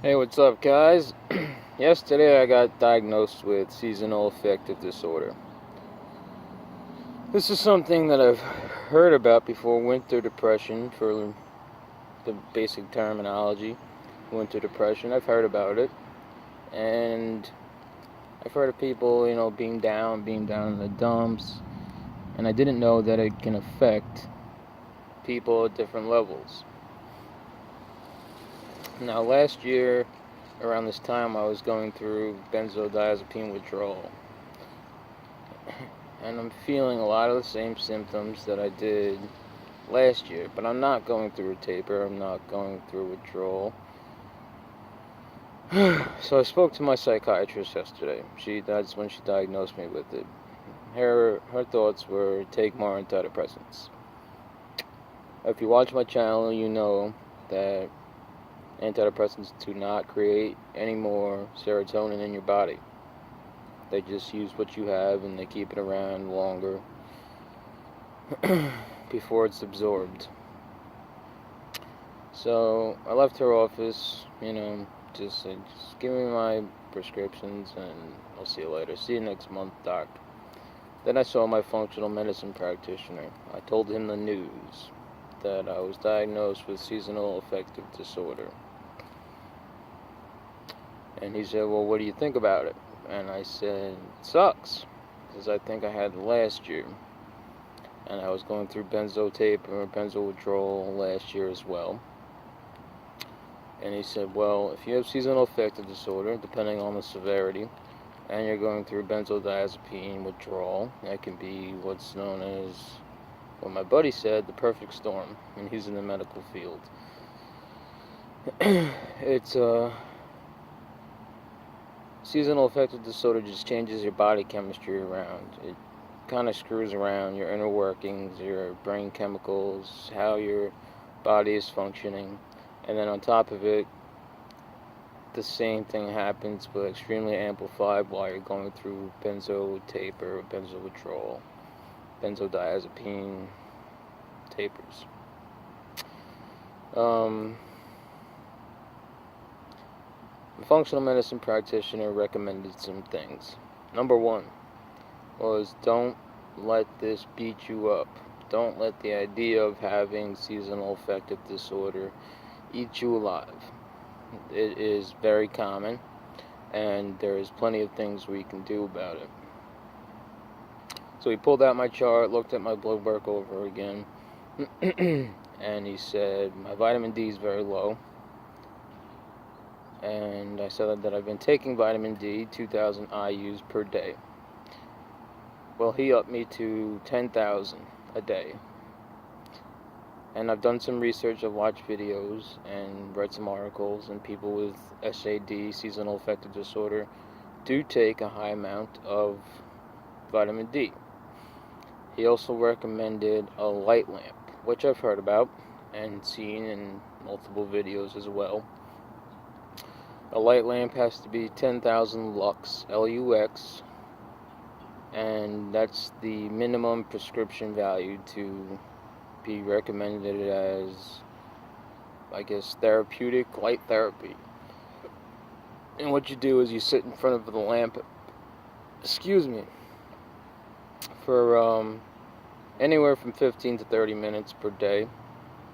Hey, what's up, guys? Yesterday I got diagnosed with seasonal affective disorder. This is something that I've heard about before: winter depression, for the basic terminology. Winter depression, I've heard about it. And I've heard of people, being down in the dumps. And I didn't know that it can affect people at different levels. Now, last year, around this time, I was going through benzodiazepine withdrawal. And I'm feeling a lot of the same symptoms that I did last year, but I'm not going through a taper, I'm not going through withdrawal. So I spoke to my psychiatrist yesterday. That's when she diagnosed me with it. Her thoughts were take more antidepressants. If you watch my channel, you know that antidepressants do not create any more serotonin in your body. They just use what you have and they keep it around longer before it's absorbed. So I left her office, just give me my prescriptions and I'll see you later. See you next month, doc. Then I saw my functional medicine practitioner. I told him the news that I was diagnosed with seasonal affective disorder. And he said, well, what do you think about it? And I said, it sucks, because I think I had it last year. And I was going through benzo withdrawal last year as well. And he said, well, if you have seasonal affective disorder, depending on the severity, and you're going through benzodiazepine withdrawal, that can be what's known as, what my buddy said, the perfect storm, and he's in the medical field. It's seasonal affective disorder just changes your body chemistry around. It kind of screws around your inner workings, your brain chemicals, how your body is functioning. And then on top of it, the same thing happens, but extremely amplified while you're going through benzo taper, benzo withdrawal, benzodiazepine tapers. The functional medicine practitioner recommended some things. Number one was, don't let this beat you up. Don't let the idea of having seasonal affective disorder eat you alive. It is very common, and there is plenty of things we can do about it. So he pulled out my chart, looked at my blood work over again, and he said my vitamin D is very low. And I said that I've been taking vitamin D, 2,000 IUs per day. Well, he upped me to 10,000 a day. And I've done some research, I've watched videos and read some articles, and people with SAD, seasonal affective disorder, do take a high amount of vitamin D. He also recommended a light lamp, which I've heard about and seen in multiple videos as well. A light lamp has to be 10,000 lux, Lux, and that's the minimum prescription value to be recommended as, I guess, therapeutic light therapy. And what you do is you sit in front of the lamp, for anywhere from 15 to 30 minutes per day.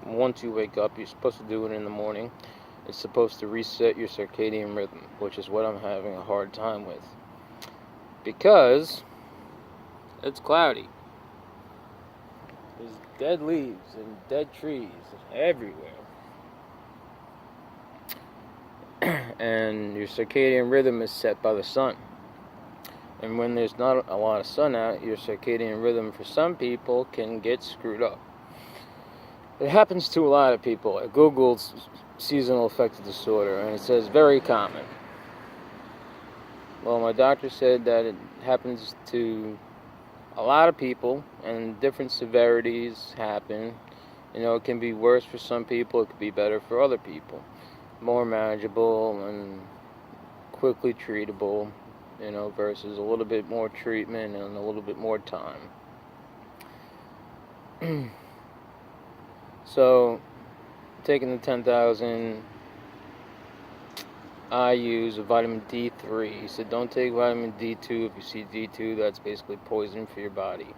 Once you wake up, you're supposed to do it in the morning. It's supposed to reset your circadian rhythm, which is what I'm having a hard time with, because it's cloudy. There's dead leaves and dead trees everywhere. And your circadian rhythm is set by the sun. And when there's not a lot of sun out, your circadian rhythm for some people can get screwed up. It happens to a lot of people. I googled seasonal affective disorder, and it says very common. Well, my doctor said that it happens to a lot of people, and different severities happen. It can be worse for some people, it could be better for other people. More manageable and quickly treatable, versus a little bit more treatment and a little bit more time. So, taking the 10,000 I use a vitamin D3. He said don't take vitamin D2. If you see D2, that's basically poison for your body.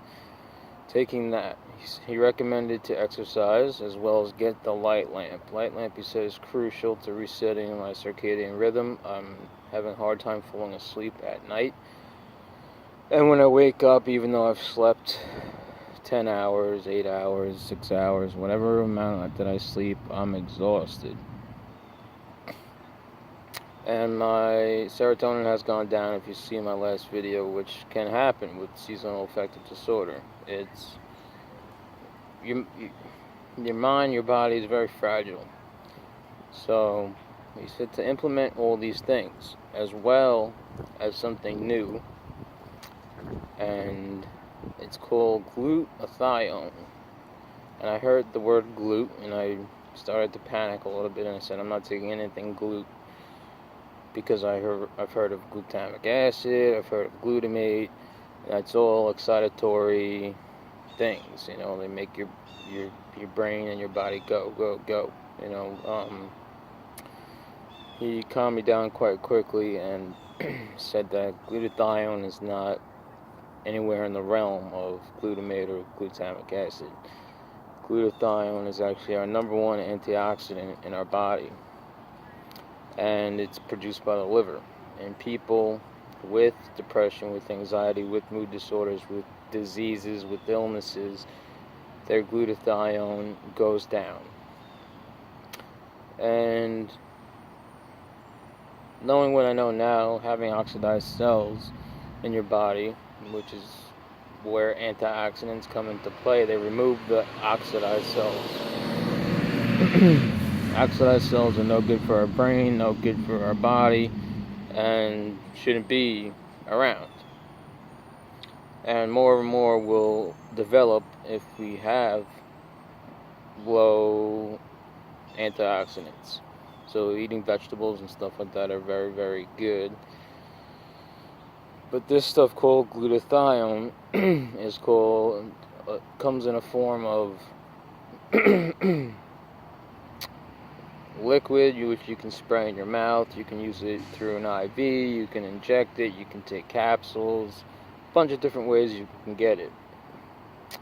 Taking that, he recommended to exercise as well as get the light lamp. Light lamp, he said, is crucial to resetting my circadian rhythm. I'm having a hard time falling asleep at night. And when I wake up, even though I've slept 10 hours, 8 hours, 6 hours, whatever amount that I sleep, I'm exhausted. And my serotonin has gone down, if you see my last video, which can happen with seasonal affective disorder. It's your mind, your body is very fragile. So he said to implement all these things as well as something new, and it's called glutathione. And I heard the word glute and I started to panic a little bit, and I said I'm not taking anything glute, because I've heard of glutamic acid, I've heard of glutamate. That's all excitatory things, you know. They make your brain and your body go, go, go. You know, he calmed me down quite quickly and said that glutathione is not anywhere in the realm of glutamate or glutamic acid. Glutathione is actually our number one antioxidant in our body, and it's produced by the liver. And people with depression, with anxiety, with mood disorders, with diseases, with illnesses, their glutathione goes down. And knowing what I know now, having oxidized cells in your body, which is where antioxidants come into play, they remove the oxidized cells. Oxidized cells are no good for our brain, no good for our body, and shouldn't be around. And more will develop if we have low antioxidants. So eating vegetables and stuff like that are very, very good. But this stuff called glutathione is called, comes in a form of liquid, which you can spray in your mouth. You can use it through an IV, you can inject it, you can take capsules, a bunch of different ways you can get it.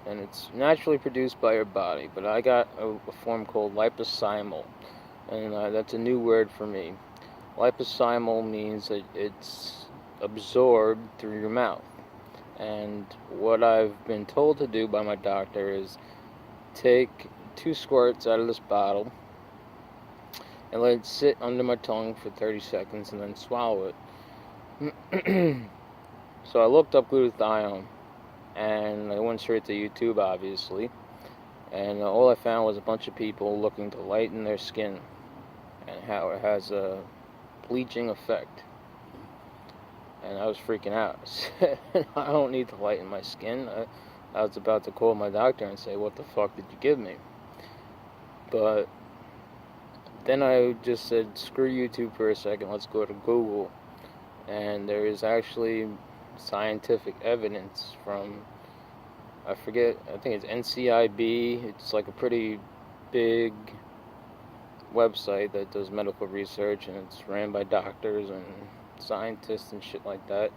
And it's naturally produced by your body. But I got a form called liposomal, and that's a new word for me. Liposomal means that it's absorbed through your mouth. And what I've been told to do by my doctor is take 2 squirts out of this bottle and let it sit under my tongue for 30 seconds and then swallow it. So I looked up glutathione, and I went straight to YouTube, obviously, and all I found was a bunch of people looking to lighten their skin and how it has a bleaching effect. And I was freaking out. I don't need to lighten my skin. I was about to call my doctor and say, what the fuck did you give me? But then I just said, screw YouTube for a second, let's go to Google. And there is actually scientific evidence from, I think it's NCIB. It's like a pretty big website that does medical research, and it's ran by doctors and scientists and shit like that.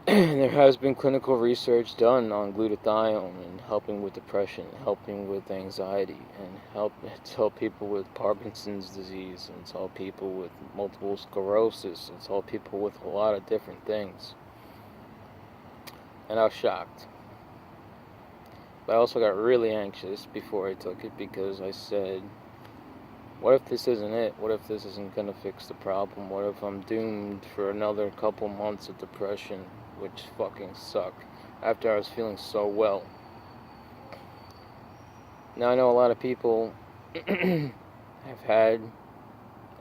There has been clinical research done on glutathione and helping with depression, helping with anxiety, and it's helped people with Parkinson's disease, and it's helped people with multiple sclerosis, it's helped people with a lot of different things. And I was shocked. But I also got really anxious before I took it, because I said, what if this isn't it? What if this isn't going to fix the problem? What if I'm doomed for another couple months of depression, which fucking suck, after I was feeling so well? Now I know a lot of people have had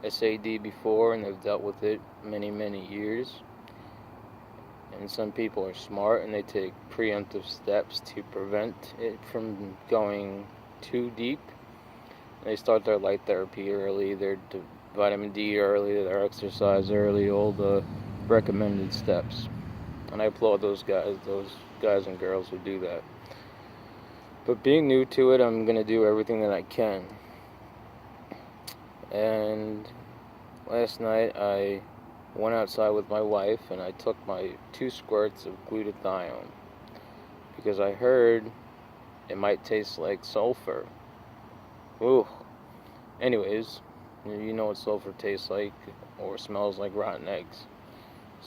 SAD before, and they've dealt with it many, many years. And some people are smart, and they take preemptive steps to prevent it from going too deep. They start their light therapy early, their vitamin D early, their exercise early, all the recommended steps. And I applaud those guys and girls who do that. But being new to it, I'm going to do everything that I can. And Last night I went outside with my wife and I took my 2 squirts of glutathione because I heard it might taste like sulfur. Ooh. Anyways, you know what sulfur tastes like or smells like, rotten eggs.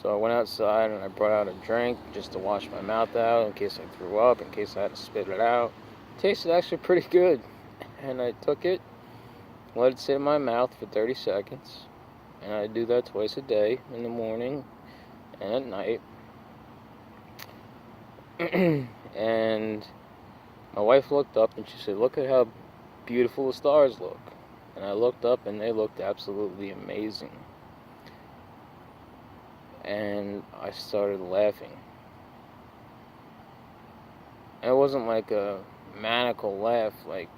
So I went outside and I brought out a drink just to wash my mouth out in case I threw up, in case I had to spit it out. It tasted actually pretty good. And I took it, let it sit in my mouth for 30 seconds. And I do that twice a day, in the morning and at night. And my wife looked up and she said, "Look at how beautiful the stars look." And I looked up and they looked absolutely amazing. And I started laughing. And it wasn't like a maniacal laugh, like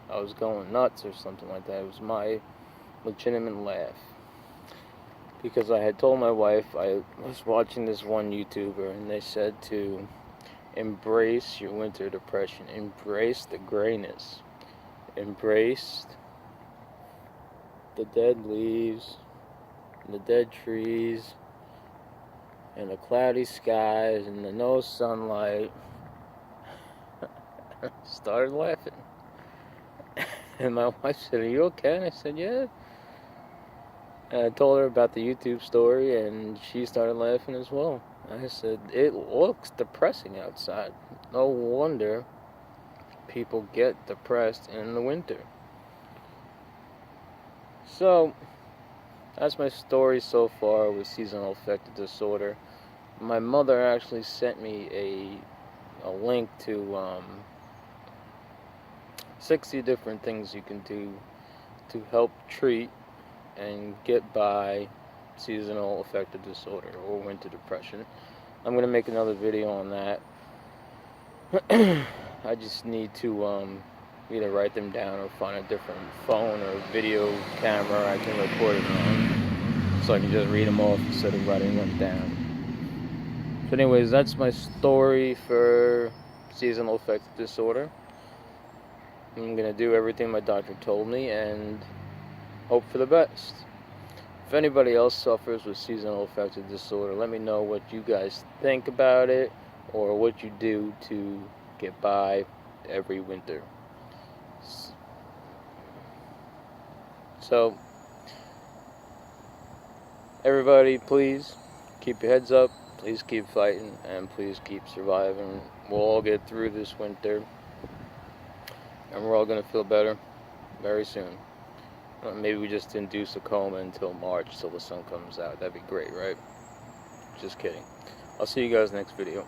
I was going nuts or something like that. It was my legitimate laugh. Because I had told my wife, I was watching this one YouTuber and they said to embrace your winter depression. Embrace the grayness. Embrace the dead leaves, and the dead trees, and the cloudy skies, and the no sunlight. Started laughing. And my wife said, "Are you okay?" And I said, "Yeah." And I told her about the YouTube story, and she started laughing as well. I said, "It looks depressing outside. No wonder people get depressed in the winter." So, that's my story so far with seasonal affective disorder. My mother actually sent me a link to 60 different things you can do to help treat and get by seasonal affective disorder or winter depression. I'm going to make another video on that. I just need to either write them down or find a different phone or video camera I can record it on, so I can just read them off instead of writing them down. So anyways, that's my story for seasonal affective disorder. I'm going to do everything my doctor told me and hope for the best. If anybody else suffers with seasonal affective disorder, let me know what you guys think about it or what you do to get by every winter. So, everybody, please keep your heads up, please keep fighting, and please keep surviving. We'll all get through this winter, and we're all going to feel better very soon. Maybe we just induce a coma until March, till the sun comes out. That'd be great, right? Just kidding. I'll see you guys next video.